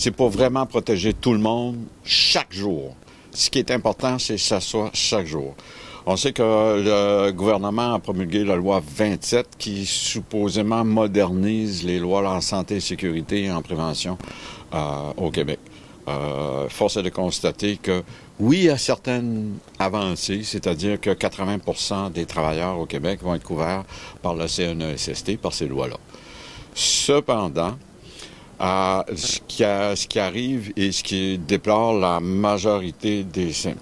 C'est pour vraiment protéger tout le monde chaque jour. Ce qui est important, c'est que ça soit chaque jour. On sait que le gouvernement a promulgué la loi 27 qui supposément modernise les lois en santé et sécurité et en prévention au Québec. Force est de constater que oui, il y a certaines avancées, c'est-à-dire que 80% des travailleurs au Québec vont être couverts par le CNESST, par ces lois-là. Cependant, ce qui arrive et ce qui déplore la majorité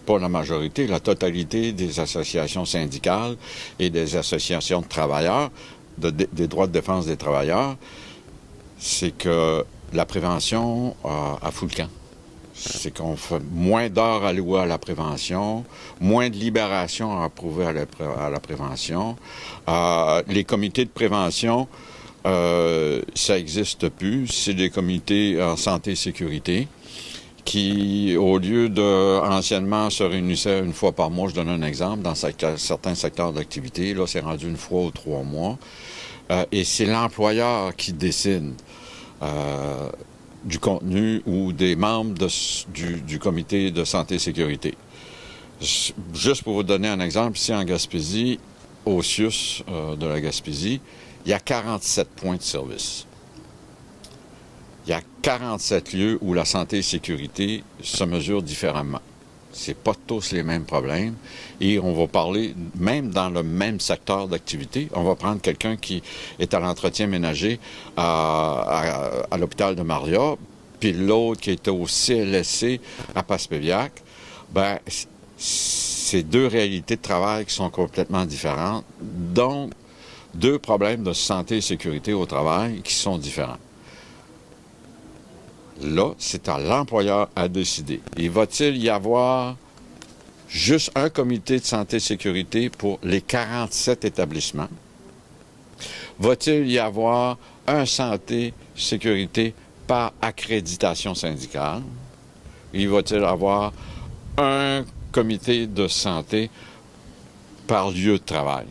pas la majorité, la totalité des associations syndicales et des associations de travailleurs, des droits de défense des travailleurs, c'est que la prévention a fout le camp. C'est qu'on fait moins d'heures allouées à la prévention, moins de libération à approuver à la prévention. Les comités de prévention, ça n'existe plus. C'est des comités en santé et sécurité qui, au lieu de anciennement se réunissaient une fois par mois, je donne un exemple, dans certains secteurs d'activité, là, c'est rendu une fois ou 3 mois. Et c'est l'employeur qui décide du contenu ou des membres du comité de santé et sécurité. Juste pour vous donner un exemple, ici en Gaspésie, au CIUS de la Gaspésie, il y a 47 points de service. Il y a 47 lieux où la santé et sécurité se mesurent différemment. C'est pas tous les mêmes problèmes. Et on va parler, même dans le même secteur d'activité, on va prendre quelqu'un qui est à l'entretien ménager à l'hôpital de Maria, puis l'autre qui est au CLSC à Passepébiac. Ben, c'est deux réalités de travail qui sont complètement différentes, donc deux problèmes de santé et sécurité au travail qui sont différents. Là, c'est à l'employeur à décider. Et va-t-il y avoir juste un comité de santé et sécurité pour les 47 établissements? Va-t-il y avoir un santé sécurité par accréditation syndicale? Et va-t-il avoir un comité de santé par lieu de travail?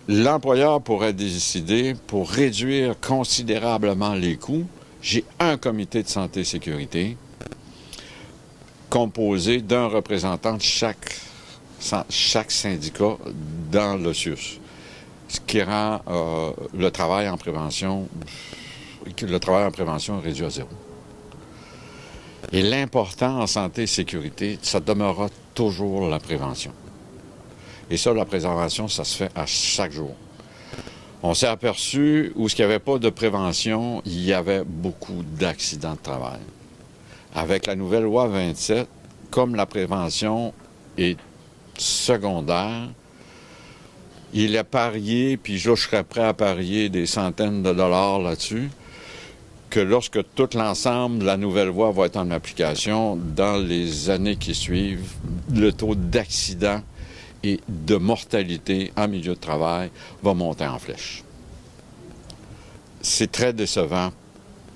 L'employeur pourrait décider, pour réduire considérablement les coûts, j'ai un comité de santé et sécurité composé d'un représentant de chaque syndicat dans le CIUS, ce qui rend le travail en prévention réduit à zéro. Et l'important en santé et sécurité, ça demeurera toujours la prévention. Et ça, la prévention, ça se fait à chaque jour. On s'est aperçu où il n'y avait pas de prévention, il y avait beaucoup d'accidents de travail. Avec la nouvelle loi 27, comme la prévention est secondaire, il est parié, puis je serais prêt à parier des centaines de dollars là-dessus, que lorsque tout l'ensemble de la nouvelle loi va être en application, dans les années qui suivent, le taux d'accidents et de mortalité en milieu de travail va monter en flèche. C'est très décevant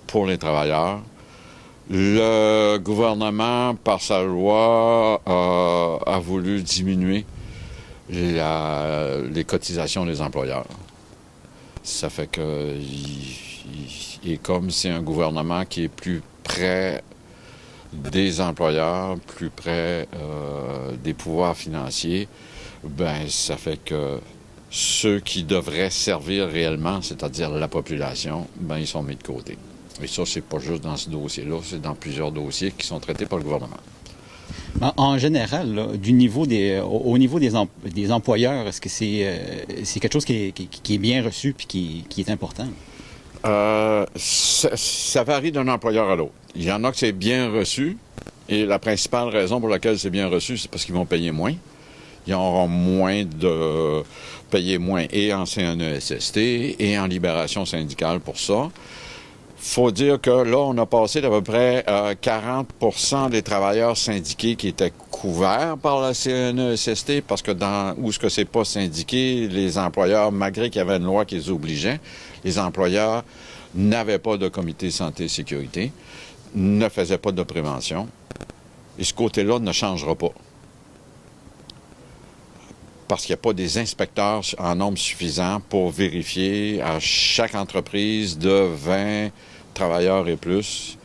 pour les travailleurs. Le gouvernement, par sa loi, a voulu diminuer les cotisations des employeurs. Ça fait que, et comme c'est un gouvernement qui est plus près des employeurs, plus près des pouvoirs financiers, ben ça fait que ceux qui devraient servir réellement, c'est-à-dire la population, ben ils sont mis de côté. Et ça, c'est pas juste dans ce dossier-là, c'est dans plusieurs dossiers qui sont traités par le gouvernement. En général, là, au niveau des employeurs, est-ce que c'est quelque chose qui est bien reçu et qui est important? Ça varie d'un employeur à l'autre. Il y en a que c'est bien reçu, et la principale raison pour laquelle c'est bien reçu, c'est parce qu'ils vont payer moins. Ils auront payer moins et en CNESST et en libération syndicale pour ça. Faut dire que là, on a passé d'à peu près 40% des travailleurs syndiqués qui étaient couverts par la CNESST, parce que où ce que c'est pas syndiqué, les employeurs, malgré qu'il y avait une loi qui les obligeait, les employeurs n'avaient pas de comité santé et sécurité, ne faisaient pas de prévention. Et ce côté-là ne changera pas. Parce qu'il n'y a pas des inspecteurs en nombre suffisant pour vérifier à chaque entreprise de 20 travailleurs et plus,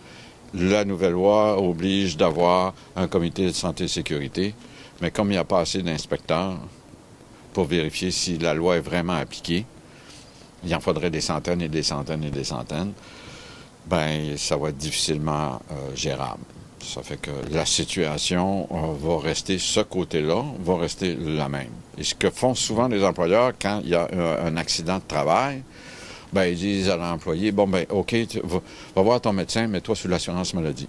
la nouvelle loi oblige d'avoir un comité de santé et sécurité. Mais comme il n'y a pas assez d'inspecteurs pour vérifier si la loi est vraiment appliquée, il en faudrait des centaines et des centaines et des centaines, ben ça va être difficilement gérable. Ça fait que la situation va rester, ce côté-là, va rester la même. Et ce que font souvent les employeurs quand il y a un accident de travail, ben ils disent à l'employé, bon ben OK, va voir ton médecin, mets-toi sous l'assurance maladie.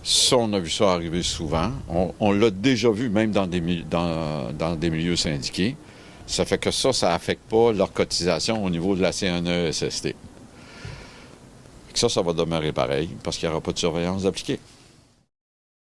Ça, on a vu ça arriver souvent. On l'a déjà vu même dans des milieux syndiqués. Ça fait que ça n'affecte pas leur cotisation au niveau de la CNESST. Ça va demeurer pareil parce qu'il n'y aura pas de surveillance appliquée.